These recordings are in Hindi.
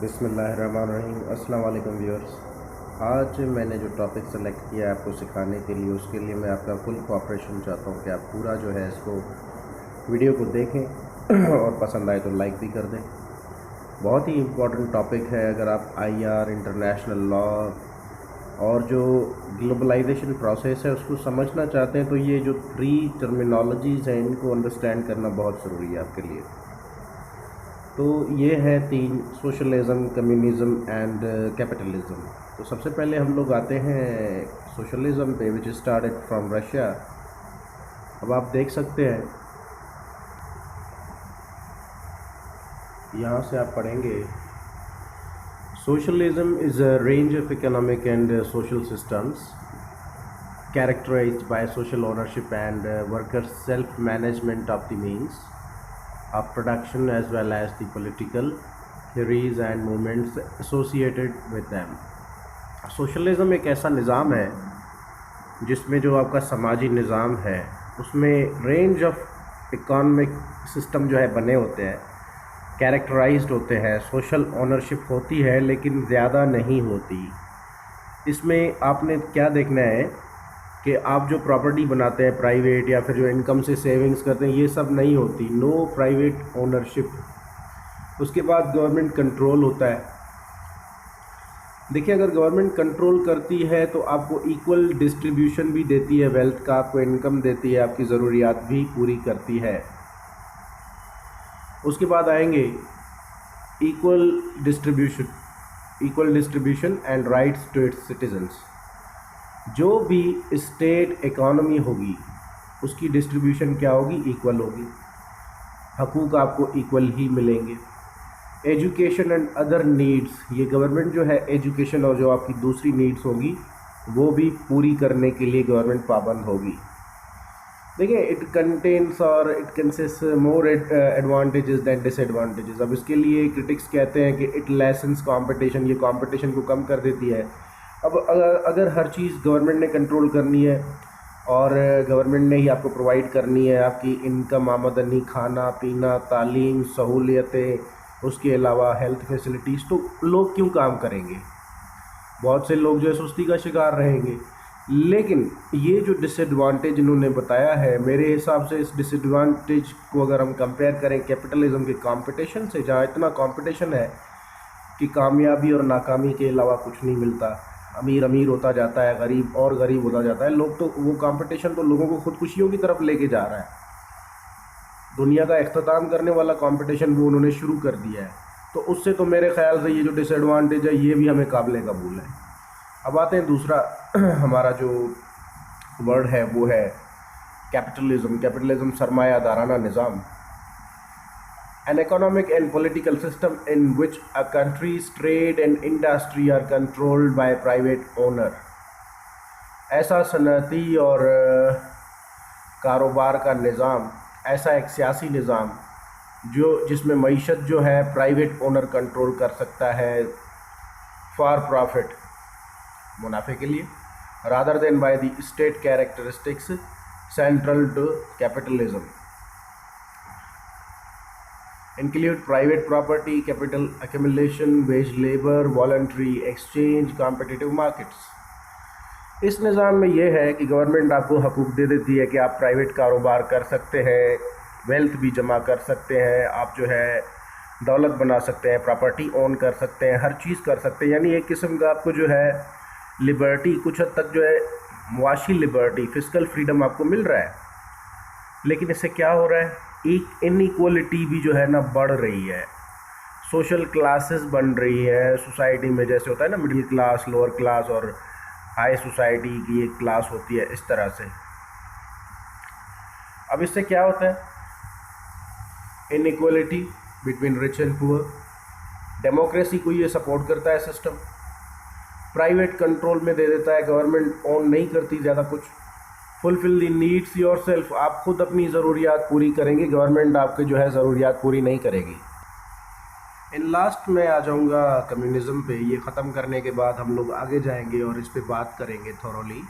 बिस्मिल्लाहिर्रहमानिर्रहीम। अस्सलाम वालेकुम व्यूअर्स। आज मैंने जो टॉपिक सेलेक्ट किया है आपको सिखाने के लिए, उसके लिए मैं आपका फुल कोऑपरेशन चाहता हूँ कि आप पूरा जो है इसको वीडियो को देखें और पसंद आए तो लाइक भी कर दें। बहुत ही इम्पोर्टेंट टॉपिक है। अगर आप आईआर, इंटरनेशनल लॉ और जो ग्लोबलाइजेशन प्रोसेस है उसको समझना चाहते हैं तो ये जो 3 टर्मिनोलॉजीज़ हैं इनको अंडरस्टैंड करना बहुत ज़रूरी है आपके लिए। तो ये है 3: सोशलिज़म, कम्युनिज़म एंड कैपिटलिज़म। तो सबसे पहले हम लोग आते हैं सोशलिज़म पे, विच स्टार्टेड फ्रॉम रशिया। अब आप देख सकते हैं, यहाँ से आप पढ़ेंगे, socialism is a range of economic and social systems characterized by social ownership and workers' self-management of the means of production as well as the political theories and movements associated with them। Socialism एक ऐसा निज़ाम है जिसमें जो आपका समाजी निज़ाम है उसमें रेंज ऑफ इकोनॉमिक सिस्टम जो है बने होते हैं, कैरेक्टराइज्ड होते हैं, सोशल ओनरशिप होती है लेकिन ज़्यादा नहीं होती। इसमें आपने क्या देखना है कि आप जो प्रॉपर्टी बनाते हैं प्राइवेट या फिर जो इनकम से सेविंग्स करते हैं, ये सब नहीं होती, नो प्राइवेट ओनरशिप। उसके बाद गवर्नमेंट कंट्रोल होता है। देखिए, अगर गवर्नमेंट कंट्रोल करती है तो आपको इक्वल डिस्ट्रीब्यूशन भी देती है वेल्थ का, आपको इनकम देती है, आपकी ज़रूरियात भी पूरी करती है। उसके बाद आएंगे equal distribution and rights to its citizens. जो भी स्टेट इकॉनमी होगी उसकी डिस्ट्रीब्यूशन क्या होगी? इक्वल होगी। हकूक़ आपको इक्वल ही मिलेंगे। एजुकेशन एंड अदर नीड्स, ये गवर्नमेंट जो है एजुकेशन और जो आपकी दूसरी नीड्स होगी वो भी पूरी करने के लिए गवर्नमेंट पाबंद होगी। देखिए, इट कंटेन्स और it consist more advantages than disadvantages. अब इसके लिए क्रिटिक्स कहते हैं कि इट लेसन्स कंपटीशन, ये कंपटीशन को कम कर देती है। अब अगर हर चीज़ गवर्नमेंट ने कंट्रोल करनी है और गवर्नमेंट ने ही आपको प्रोवाइड करनी है, आपकी इनकम, आमदनी, खाना पीना, तालीम, सहूलियतें, उसके अलावा हेल्थ फैसिलिटीज़, तो लोग क्यों काम करेंगे? बहुत से लोग जो है सुस्ती का शिकार रहेंगे। लेकिन ये जो डिसएडवांटेज इन्होंने बताया है, मेरे हिसाब से इस डिसएडवांटेज को अगर हम कंपेयर करें कैपिटलिज्म के कंपटीशन से, जहाँ इतना कंपटीशन है कि कामयाबी और नाकामी के अलावा कुछ नहीं मिलता, अमीर अमीर होता जाता है, गरीब और गरीब होता जाता है। लोग तो वो कंपटीशन तो लोगों को खुदकुशियों की तरफ लेके जा रहा है। दुनिया का इख्तिताम करने वाला कंपटीशन वो उन्होंने शुरू कर दिया है। तो उससे तो मेरे ख्याल से ये जो डिसएडवांटेज है ये भी हमें काबिल कबूल है। अब आते हैं दूसरा हमारा जो वर्ड है वो है कैपिटलिज्म। कैपिटलिज्म सरमायादाराना निज़ाम, an economic and political system in which a country's trade and industry are controlled by private owner। ऐसा सनअती और कारोबार का निज़ाम, ऐसा एक सियासी निज़ाम जिसमें मईशत जो है प्राइवेट ओनर कंट्रोल कर सकता है फॉर प्रॉफिट, मुनाफे के लिए, rather than by the state characteristics central to capitalism. include private property, capital accumulation, wage labor, voluntary exchange, competitive markets। इस निज़ाम में यह है कि गवर्नमेंट आपको हकूक़ दे देती है कि आप प्राइवेट कारोबार कर सकते हैं, वेल्थ भी जमा कर सकते हैं, आप जो है दौलत बना सकते हैं, प्रॉपर्टी ओन कर सकते हैं, हर चीज़ कर सकते हैं। यानी एक किस्म का आपको जो है लिबर्टी, कुछ हद तक जो है मुआशी लिबर्टी, फिजिकल फ्रीडम आपको मिल रहा है। लेकिन इससे क्या हो रहा है? एक इनइक्वालिटी भी जो है ना बढ़ रही है, सोशल क्लासेस बन रही है सोसाइटी में। जैसे होता है ना मिडिल क्लास, लोअर क्लास और हाई सोसाइटी की एक क्लास होती है, इस तरह से। अब इससे क्या होता है? Inequality between rich and poor. Democracy को ये सपोर्ट करता है सिस्टम, प्राइवेट कंट्रोल में दे देता है, गवर्नमेंट ओन नहीं करती ज़्यादा कुछ। फुलफिल द नीड्स योरसेल्फ, आप खुद अपनी ज़रूरियात पूरी करेंगे, गवर्नमेंट आपके जो है ज़रूरियात पूरी नहीं करेगी। इन लास्ट में आ जाऊंगा कम्युनिज़म पे। ये ख़त्म करने के बाद हम लोग आगे जाएंगे और इस पे बात करेंगे थोरोली,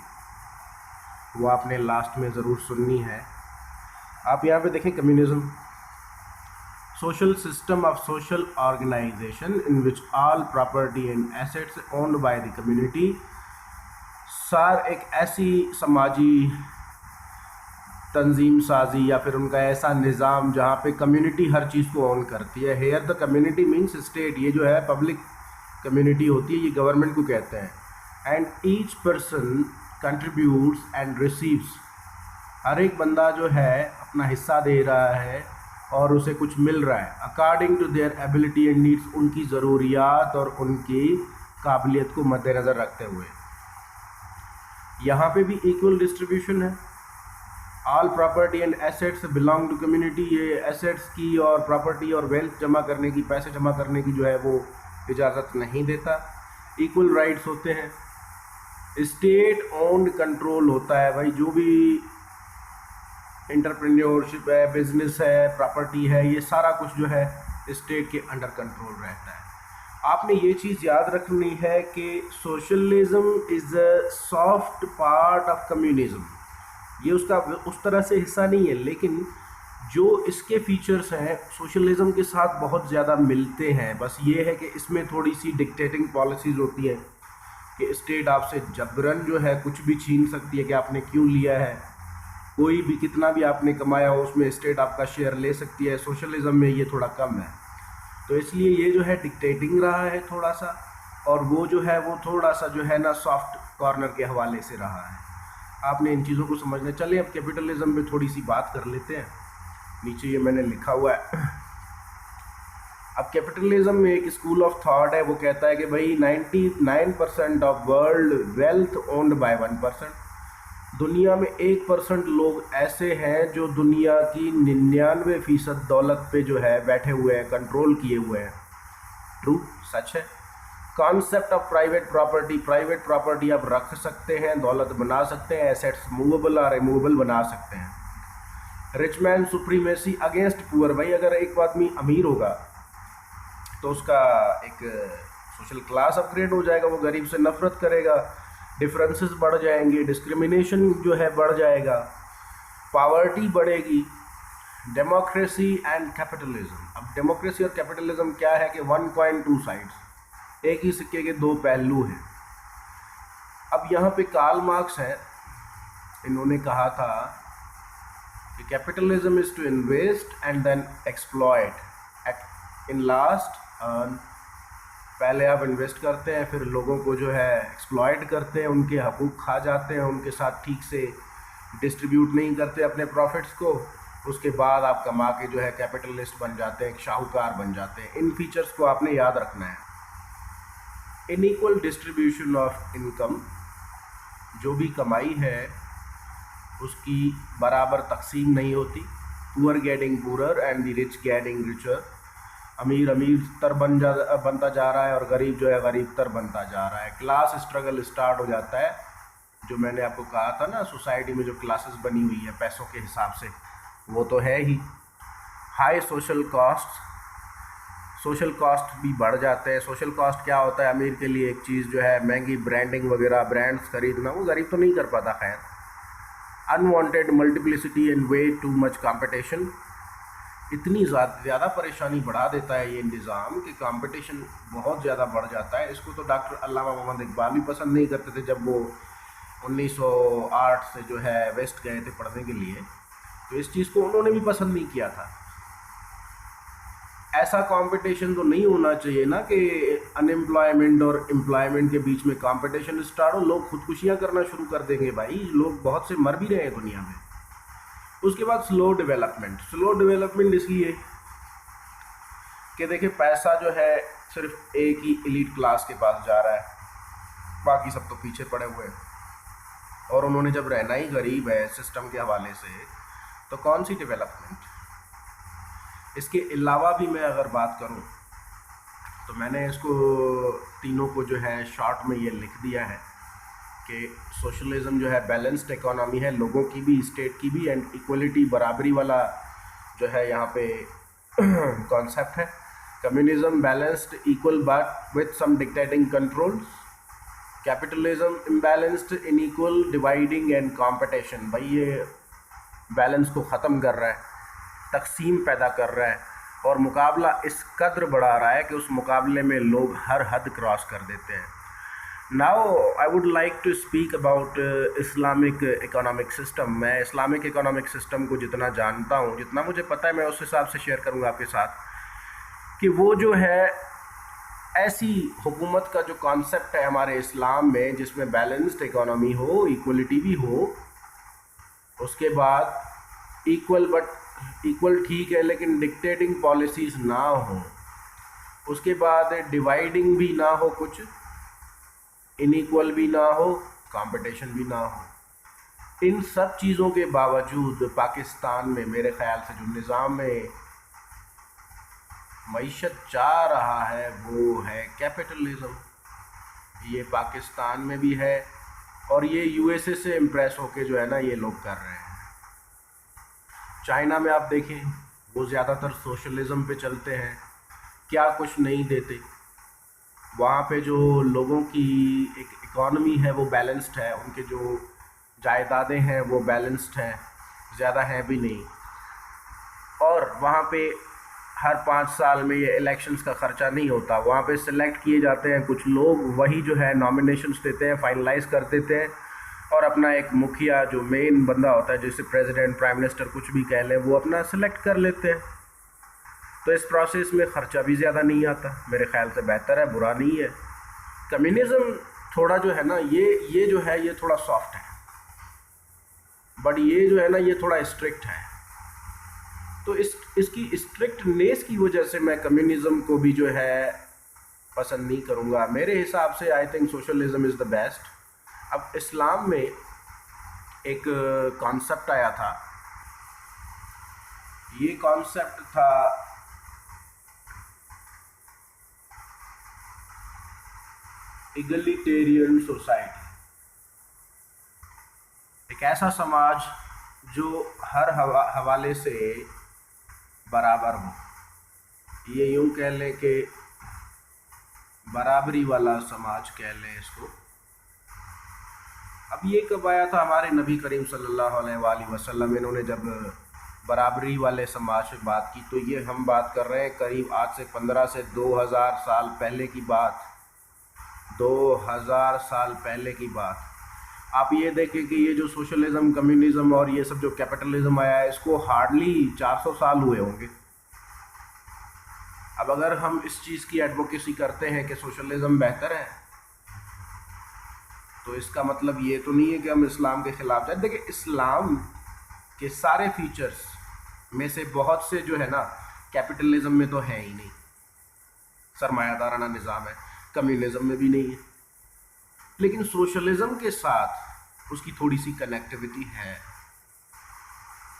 वो आपने लास्ट में ज़रूर सुननी है। आप यहाँ पे देखें communism. social system of social organization in which all property and assets owned by the community। सार एक ऐसी समाजी तंजीम साजी या फिर उनका ऐसा निज़ाम जहाँ पे कम्युनिटी हर चीज़ को ऑन करती है। Here the community means state, ये जो है पब्लिक कम्युनिटी होती है, ये गवर्नमेंट को कहते हैं। And each person contributes and receives, हर एक बंदा जो है अपना हिस्सा दे रहा है और उसे कुछ मिल रहा है according to their ability and needs, उनकी ज़रूरियात और उनकी काबिलियत को मद्देनज़र रखते हुए। यहाँ पे भी इक्वल डिस्ट्रीब्यूशन है। All property and assets belong to community, ये एसेट्स की और प्रॉपर्टी और वेल्थ जमा करने की, पैसे जमा करने की जो है वो इजाज़त नहीं देता। इक्वल राइट्स होते हैं। स्टेट ओन्ड कंट्रोल होता है भाई, जो भी एंटरप्रेन्योरशिप है, बिजनेस है, प्रॉपर्टी है, ये सारा कुछ जो है स्टेट के अंडर कंट्रोल रहता है। आपने ये चीज़ याद रखनी है कि socialism is a soft part of communism, ये उसका उस तरह से हिस्सा नहीं है, लेकिन जो इसके फीचर्स हैं सोशलिज्म के साथ बहुत ज़्यादा मिलते हैं। बस ये है कि इसमें थोड़ी सी डिक्टेटिंग पॉलिसीज़ होती हैं कि स्टेट आपसे जबरन जो है कुछ भी छीन सकती है कि आपने क्यों लिया है, कोई भी कितना भी आपने कमाया हो उसमें स्टेट आपका शेयर ले सकती है। सोशलिज्म में ये थोड़ा कम है, तो इसलिए ये जो है डिक्टेटिंग रहा है थोड़ा सा, और वो जो है वो थोड़ा सा जो है ना सॉफ्ट कॉर्नर के हवाले से रहा है। आपने इन चीज़ों को समझना। चलिए अब कैपिटलिज्म पे थोड़ी सी बात कर लेते हैं। नीचे ये मैंने लिखा हुआ है। अब कैपिटलिज्म में एक स्कूल ऑफ थॉट है, वो कहता है कि भाई 99% of world wealth owned by 1%। दुनिया में 1% लोग ऐसे हैं जो दुनिया की 99% दौलत पे जो है बैठे हुए हैं, कंट्रोल किए हुए हैं। ट्रू, सच है। Concept of private property, private property आप रख सकते हैं, दौलत बना सकते हैं, एसेट्स मूवेबल और रिमूवेबल बना सकते हैं। Rich man supremacy against poor, भाई अगर एक आदमी अमीर होगा तो उसका एक सोशल क्लास अपग्रेड हो जाएगा, वो गरीब से नफरत करेगा, डिफरेंसेस बढ़ जाएंगे, डिस्क्रिमिनेशन जो है बढ़ जाएगा, पावर्टी बढ़ेगी। डेमोक्रेसी एंड कैपिटलिज्म, अब डेमोक्रेसी और कैपिटलिज्म क्या है कि 1 कॉइन 2 साइड्स, एक ही सिक्के के दो पहलू हैं। अब यहाँ पे कार्ल मार्क्स है, इन्होंने कहा था कि capitalism is to invest and then exploit at in last earn. पहले आप इन्वेस्ट करते हैं, फिर लोगों को जो है एक्सप्लॉयट करते हैं, उनके हकूक़ खा जाते हैं, उनके साथ ठीक से डिस्ट्रीब्यूट नहीं करते अपने प्रॉफिट्स को, उसके बाद आप कमा के जो है कैपिटलिस्ट बन जाते हैं, एक शाहूकार बन जाते हैं। इन फीचर्स को आपने याद रखना है। इनइक्वल डिस्ट्रीब्यूशन ऑफ इनकम, जो भी कमाई है उसकी बराबर तकसीम नहीं होती। Poor getting poor and the rich getting richer, अमीर तर बनता जा रहा है और गरीब जो है गरीब तर बनता जा रहा है। क्लास स्ट्रगल स्टार्ट हो जाता है, जो मैंने आपको कहा था ना, सोसाइटी में जो क्लासेस बनी हुई है पैसों के हिसाब से, वो तो है ही। High social cost, social cost भी बढ़ जाते हैं। सोशल कॉस्ट क्या होता है? अमीर के लिए एक चीज़ जो है महंगी ब्रांडिंग वगैरह, ब्रांड्स खरीदना, वो गरीब तो नहीं कर पाता। खैर, unwanted multiplicity and way too much competition, इतनी ज़्यादा परेशानी बढ़ा देता है ये निज़ाम कि कंपटीशन बहुत ज़्यादा बढ़ जाता है। इसको तो डॉक्टर अल्लामा मोहम्मद इकबाल भी पसंद नहीं करते थे जब वो 1908 से जो है वेस्ट गए थे पढ़ने के लिए, तो इस चीज़ को उन्होंने भी पसंद नहीं किया था। ऐसा कंपटीशन तो नहीं होना चाहिए ना कि अनएम्प्लॉयमेंट और एम्प्लॉयमेंट के बीच में कंपटीशन स्टार्ट हो, लोग खुदकुशियाँ करना शुरू कर देंगे। भाई लोग बहुत से मर भी रहे हैं दुनिया में। उसके बाद स्लो डेवलपमेंट, स्लो डेवलपमेंट इसलिए कि देखिए पैसा जो है सिर्फ एक ही एलीट क्लास के पास जा रहा है, बाकी सब तो पीछे पड़े हुए हैं, और उन्होंने जब रहना ही गरीब है सिस्टम के हवाले से, तो कौन सी डेवलपमेंट। इसके अलावा भी मैं अगर बात करूं तो मैंने इसको तीनों को जो है शॉर्ट में ये लिख दिया है कि सोशलिज्म जो है बैलेंस्ड इकोनॉमी है, लोगों की भी, स्टेट की भी, एंड इक्वलिटी, बराबरी वाला जो है यहाँ पे कॉन्सेप्ट है। Communism balanced equal but with some dictating controls. Capitalism imbalanced inequal dividing and competition, भाई ये बैलेंस को ख़त्म कर रहा है, तकसीम पैदा कर रहा है, और मुकाबला इस कद्र बढ़ा रहा है कि उस मुकाबले में लोग हर हद क्रॉस कर देते हैं। Now I would like to speak about Islamic economic system. मैं इस्लामिक इकोनॉमिक सिस्टम को जितना जानता हूँ, जितना मुझे पता है, मैं उस हिसाब से शेयर करूँगा आपके साथ कि वो जो है ऐसी हुकूमत का जो कॉन्सेप्ट है हमारे इस्लाम में, जिसमें बैलेंस्ड इकोनॉमी हो, इक्वलिटी भी हो, उसके बाद इक्वल ठीक है लेकिन डिक्टेटिंग पॉलिसीज़ ना हो, उसके बाद डिवाइडिंग भी ना हो, कुछ इनइक्वल भी ना हो, कंपटीशन भी ना हो। इन सब चीज़ों के बावजूद पाकिस्तान में मेरे ख्याल से जो निज़ाम में मईशत जा रहा है वो है कैपिटलिज्म। ये पाकिस्तान में भी है और ये यूएसए से इम्प्रेस होके जो है ना ये लोग कर रहे हैं। चाइना में आप देखें, वो ज़्यादातर सोशलिज्म पे चलते हैं, क्या कुछ नहीं देते। वहाँ पे जो लोगों की एक इकॉनमी है वो बैलेंस्ड है, उनके जो जायदादें हैं वो बैलेंस्ड हैं, ज़्यादा हैं भी नहीं। और वहाँ पे हर 5 साल में ये इलेक्शंस का ख़र्चा नहीं होता। वहाँ पे सिलेक्ट किए जाते हैं कुछ लोग, वही जो है नॉमिनेशंस देते हैं, फाइनलाइज कर देते हैं और अपना एक मुखिया जो मेन बंदा होता है, जैसे प्रेसिडेंट, प्राइम मिनिस्टर कुछ भी कह लें, वो अपना सिलेक्ट कर लेते हैं। तो इस प्रोसेस में ख़र्चा भी ज़्यादा नहीं आता, मेरे ख्याल से बेहतर है, बुरा नहीं है। कम्युनिज़म थोड़ा जो है ना ये जो है ये थोड़ा सॉफ्ट है, बट ये जो है ना ये थोड़ा स्ट्रिक्ट है। तो इसकी स्ट्रिक्टनेस की वजह से मैं कम्युनिज़म को भी जो है पसंद नहीं करूँगा। मेरे हिसाब से I think socialism is the best. अब इस्लाम में एक कॉन्सेप्ट आया था, ये कॉन्सेप्ट था इगलिटेरियन सोसाइटी, एक ऐसा समाज जो हर हवाले से बराबर हो। ये यूँ कह लें कि बराबरी वाला समाज कह लें इसको। अब ये कब आया था? हमारे नबी करीम सल्लल्लाहु अलैहि वसल्लम, इन्होंने जब बराबरी वाले समाज से बात की, तो ये हम बात कर रहे हैं करीब आज से 15 से 2000 साल पहले की बात। 2000 साल पहले की बात। आप ये देखें कि ये जो सोशलिज़म, कम्युनिज़म और ये सब जो कैपिटलिज्म आया है, इसको हार्डली 400 साल हुए होंगे। अब अगर हम इस चीज़ की एडवोकेसी करते हैं कि सोशलिज़म बेहतर है, तो इसका मतलब ये तो नहीं है कि हम इस्लाम के ख़िलाफ़ जाए। देखिए, इस्लाम के सारे फीचर्स में से बहुत से जो है ना कैपिटलिज्म में तो है ही नहीं, सरमायादाराना निज़ाम है, कम्युनिज़म में भी नहीं है। लेकिन सोशलिज़म के साथ उसकी थोड़ी सी कनेक्टिविटी है।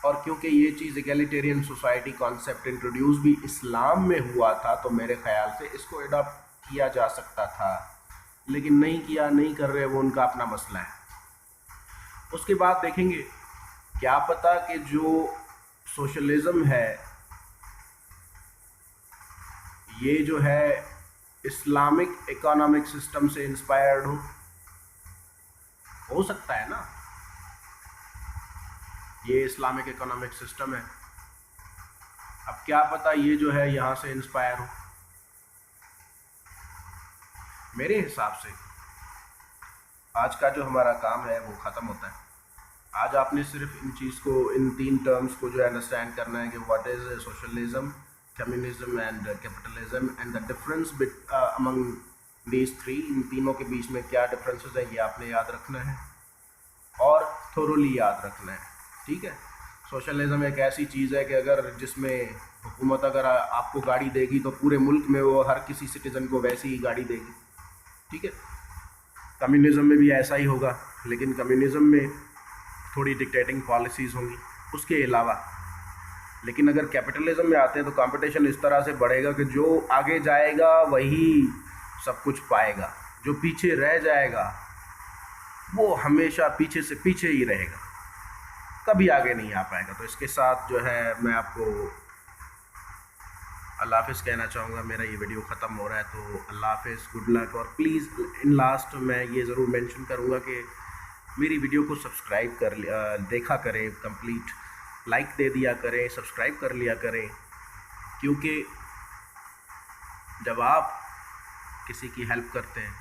और क्योंकि ये चीज़ इगैलिटेरियन सोसाइटी कॉन्सेप्ट इंट्रोड्यूस भी इस्लाम में हुआ था, तो मेरे ख़्याल से इसको अडॉप्ट किया जा सकता था। लेकिन नहीं किया, नहीं कर रहे, वो उनका अपना मसला है। उसके बाद देखेंगे, क्या पता कि जो सोशलिज़म है ये जो है इस्लामिक इकोनॉमिक सिस्टम से इंस्पायर्ड हो सकता है ना। ये इस्लामिक इकोनॉमिक सिस्टम है, अब क्या पता ये जो है यहाँ से इंस्पायर हो। मेरे हिसाब से आज का जो हमारा काम है वो ख़त्म होता है। आज आपने सिर्फ इन चीज़ को, इन 3 टर्म्स को जो है अंडरस्टैंड करना है कि what is socialism, communism and capitalism, and the difference among these 3, इन तीनों के बीच में क्या डिफरेंसेस है ये आपने याद रखना है और थोरोली याद रखना है। ठीक है, सोशलिज्म एक ऐसी चीज़ है कि अगर जिसमें हुकूमत अगर आपको गाड़ी देगी तो पूरे मुल्क में वो हर किसी सिटीज़न को वैसी ही गाड़ी देगी। ठीक है, कम्युनिज़म में भी ऐसा ही होगा, लेकिन कम्युनिज़म में थोड़ी डिक्टेटिंग पॉलिसीज़ होंगी उसके अलावा। लेकिन अगर कैपिटलिज्म में आते हैं तो कंपटीशन इस तरह से बढ़ेगा कि जो आगे जाएगा वही सब कुछ पाएगा, जो पीछे रह जाएगा वो हमेशा पीछे से पीछे ही रहेगा, कभी आगे नहीं आ पाएगा। तो इसके साथ जो है मैं आपको अल्लाह हाफ़िज़ कहना चाहूँगा। मेरा ये वीडियो ख़त्म हो रहा है, तो अल्लाह हाफ़िज़, गुड लक। और प्लीज़ इन लास्ट मैं ये ज़रूर मेंशन करूँगा कि मेरी वीडियो को सब्सक्राइब कर देखा करें, कंप्लीट लाइक दे दिया करें, सब्सक्राइब कर लिया करें, क्योंकि जब आप किसी की हेल्प करते हैं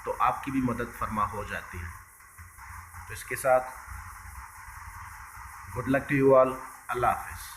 तो आपकी भी मदद फरमा हो जाती है। तो इसके साथ good luck to you all. अल्लाह हाफिज़।